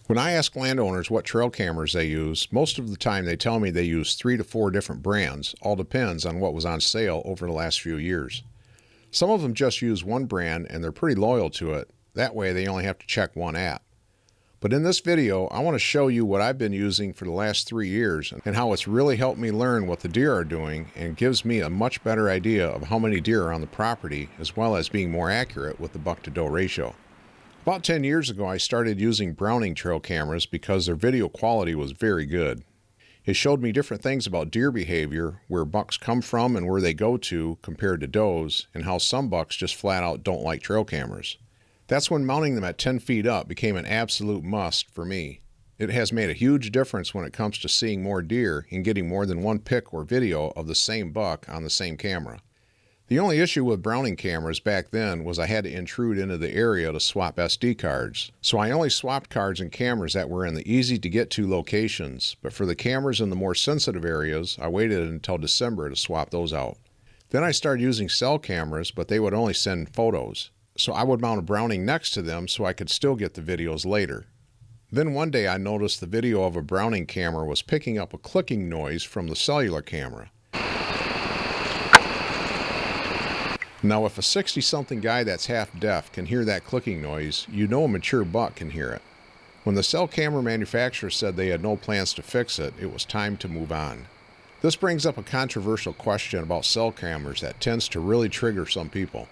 When I ask landowners what trail cameras they use, most of the time they tell me they use 3 to 4 different brands. All depends on what was on sale over the last few years. Some of them just use one brand and they're pretty loyal to it. That way they only have to check one app. But in this video, I want to show you what I've been using for the last 3 years and how it's really helped me learn what the deer are doing and gives me a much better idea of how many deer are on the property, as well as being more accurate with the buck-to-doe ratio. About 10 years ago, I started using Browning trail cameras because their video quality was very good. It showed me different things about deer behavior, where bucks come from and where they go to compared to does, and how some bucks just flat out don't like trail cameras. That's when mounting them at 10 feet up became an absolute must for me. It has made a huge difference when it comes to seeing more deer and getting more than one pic or video of the same buck on the same camera. The only issue with Browning cameras back then was I had to intrude into the area to swap SD cards. So I only swapped cards and cameras that were in the easy to get to locations, but for the cameras in the more sensitive areas, I waited until December to swap those out. Then I started using cell cameras, but they would only send photos. So I would mount a Browning next to them so I could still get the videos later. Then one day I noticed the video of a Browning camera was picking up a clicking noise from the cellular camera. Now, if a 60-something guy that's half deaf can hear that clicking noise, you know a mature buck can hear it. When the cell camera manufacturer said they had no plans to fix it, it was time to move on. This brings up a controversial question about cell cameras that tends to really trigger some people.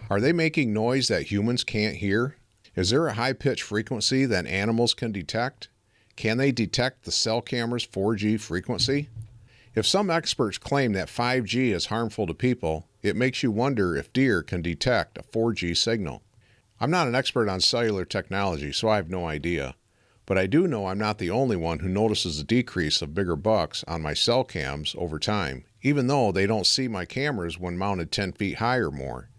Are they making noise that humans can't hear? Is there a high-pitched frequency that animals can detect? Can they detect the cell camera's 4G frequency? If some experts claim that 5G is harmful to people, it makes you wonder if deer can detect a 4G signal. I'm not an expert on cellular technology, so I have no idea. But I do know I'm not the only one who notices a decrease of bigger bucks on my cell cams over time, even though they don't see my cameras when mounted 10 feet high or more.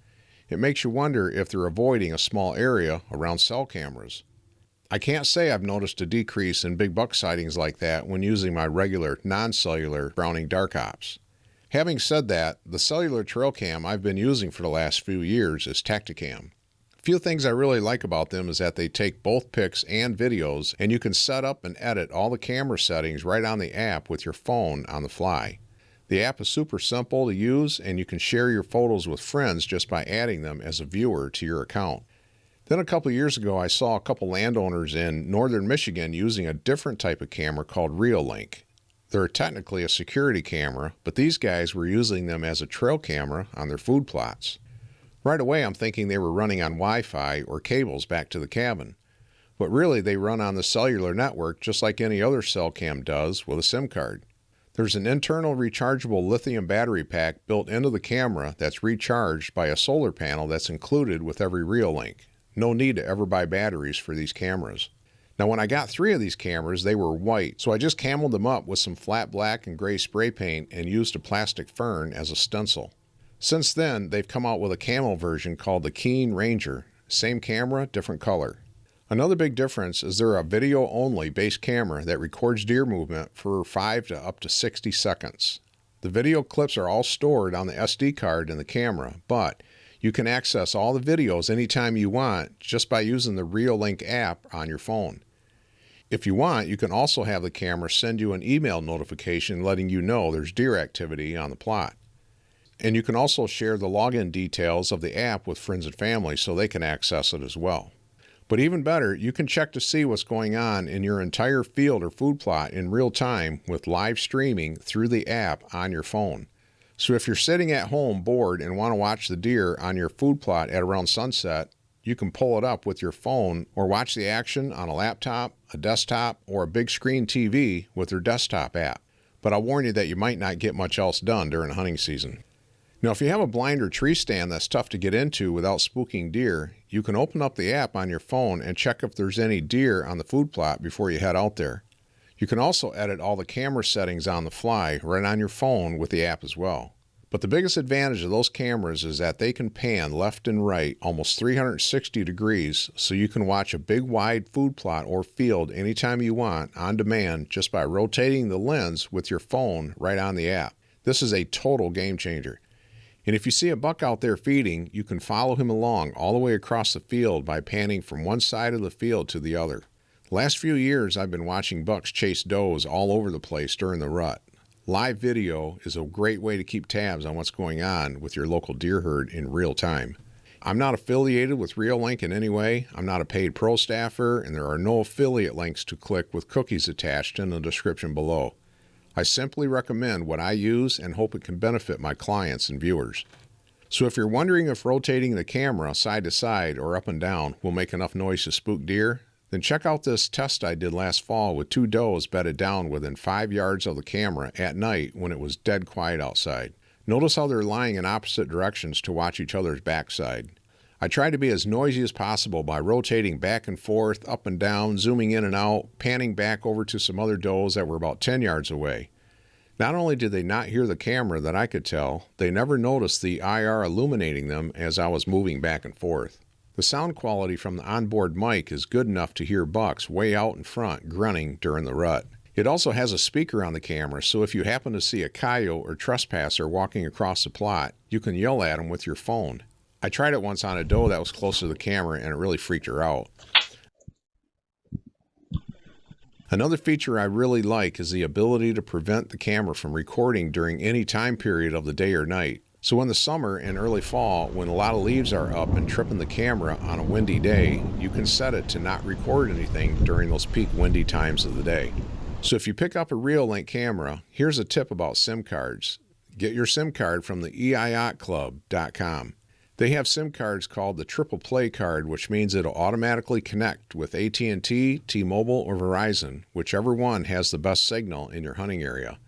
It makes you wonder if they're avoiding a small area around cell cameras. I can't say I've noticed a decrease in big buck sightings like that when using my regular non-cellular Browning Dark Ops. Having said that, the cellular trail cam I've been using for the last few years is Tacticam. A few things I really like about them is that they take both pics and videos, and you can set up and edit all the camera settings right on the app with your phone on the fly. The app is super simple to use, and you can share your photos with friends just by adding them as a viewer to your account. Then a couple years ago, I saw a couple landowners in northern Michigan using a different type of camera called ReoLink. They're technically a security camera, but these guys were using them as a trail camera on their food plots. Right away, I'm thinking they were running on Wi-Fi or cables back to the cabin. But really, they run on the cellular network just like any other cell cam does with a SIM card. There's an internal rechargeable lithium battery pack built into the camera that's recharged by a solar panel that's included with every ReoLink. No need to ever buy batteries for these cameras. Now, when I got 3 of these cameras, they were white, so I just cameled them up with some flat black and gray spray paint and used a plastic fern as a stencil. Since then, they've come out with a camo version called the Keen Ranger. Same camera, different color. Another big difference is they're a video-only base camera that records deer movement for 5 to up to 60 seconds. The video clips are all stored on the SD card in the camera, but you can access all the videos anytime you want just by using the ReoLink app on your phone. If you want, you can also have the camera send you an email notification letting you know there's deer activity on the plot. And you can also share the login details of the app with friends and family so they can access it as well. But even better, you can check to see what's going on in your entire field or food plot in real time with live streaming through the app on your phone. So if you're sitting at home bored and want to watch the deer on your food plot at around sunset, you can pull it up with your phone or watch the action on a laptop, a desktop, or a big screen TV with your desktop app. But I'll warn you that you might not get much else done during hunting season. Now, if you have a blind or tree stand that's tough to get into without spooking deer, you can open up the app on your phone and check if there's any deer on the food plot before you head out there. You can also edit all the camera settings on the fly right on your phone with the app as well. But the biggest advantage of those cameras is that they can pan left and right almost 360 degrees, so you can watch a big wide food plot or field anytime you want on demand just by rotating the lens with your phone right on the app. This is a total game changer. And if you see a buck out there feeding, you can follow him along all the way across the field by panning from one side of the field to the other. The last few years I've been watching bucks chase does all over the place during the rut. Live video is a great way to keep tabs on what's going on with your local deer herd in real time. I'm not affiliated with ReoLink in any way. I'm not a paid pro staffer, and there are no affiliate links to click with cookies attached in the description below. I simply recommend what I use and hope it can benefit my clients and viewers. So if you're wondering if rotating the camera side to side or up and down will make enough noise to spook deer, then check out this test I did last fall with 2 does bedded down within 5 yards of the camera at night when it was dead quiet outside. Notice how they're lying in opposite directions to watch each other's backside. I try to be as noisy as possible by rotating back and forth, up and down, zooming in and out, panning back over to some other does that were about 10 yards away. Not only did they not hear the camera that I could tell, they never noticed the IR illuminating them as I was moving back and forth. The sound quality from the onboard mic is good enough to hear bucks way out in front grunting during the rut. It also has a speaker on the camera, so if you happen to see a coyote or trespasser walking across the plot, you can yell at them with your phone. I tried it once on a doe that was close to the camera and it really freaked her out. Another feature I really like is the ability to prevent the camera from recording during any time period of the day or night. So in the summer and early fall, when a lot of leaves are up and tripping the camera on a windy day, you can set it to not record anything during those peak windy times of the day. So if you pick up a ReoLink camera, here's a tip about SIM cards. Get your SIM card from the eiyotclub.com. They have SIM cards called the Triple Play card, which means it'll automatically connect with AT&T, T-Mobile, or Verizon, whichever one has the best signal in your hunting area.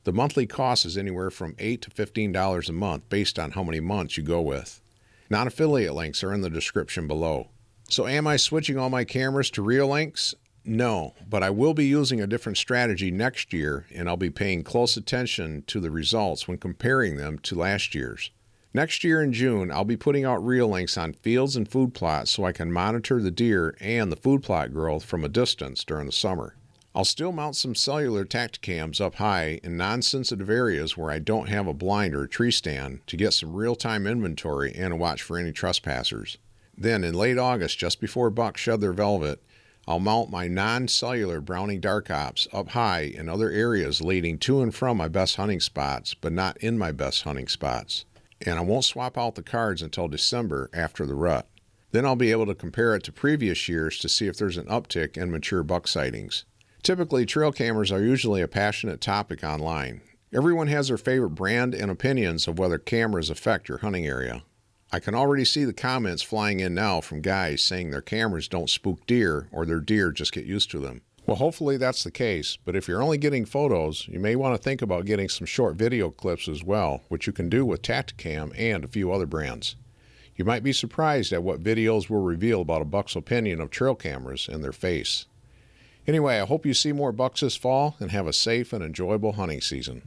The monthly cost is anywhere from $8 to $15 a month based on how many months you go with. Non-affiliate links are in the description below. So am I switching all my cameras to ReoLinks? No, but I will be using a different strategy next year, and I'll be paying close attention to the results when comparing them to last year's. Next year in June, I'll be putting out ReoLinks on fields and food plots so I can monitor the deer and the food plot growth from a distance during the summer. I'll still mount some cellular Tacticams up high in non-sensitive areas where I don't have a blind or a tree stand to get some real-time inventory and watch for any trespassers. Then in late August, just before bucks shed their velvet, I'll mount my non-cellular Browning Dark Ops up high in other areas leading to and from my best hunting spots, but not in my best hunting spots. And I won't swap out the cards until December after the rut. Then I'll be able to compare it to previous years to see if there's an uptick in mature buck sightings. Typically, trail cameras are usually a passionate topic online. Everyone has their favorite brand and opinions of whether cameras affect your hunting area. I can already see the comments flying in now from guys saying their cameras don't spook deer or their deer just get used to them. Well, hopefully that's the case, but if you're only getting photos, you may want to think about getting some short video clips as well, which you can do with Tacticam and a few other brands. You might be surprised at what videos will reveal about a buck's opinion of trail cameras in their face. Anyway, I hope you see more bucks this fall and have a safe and enjoyable hunting season.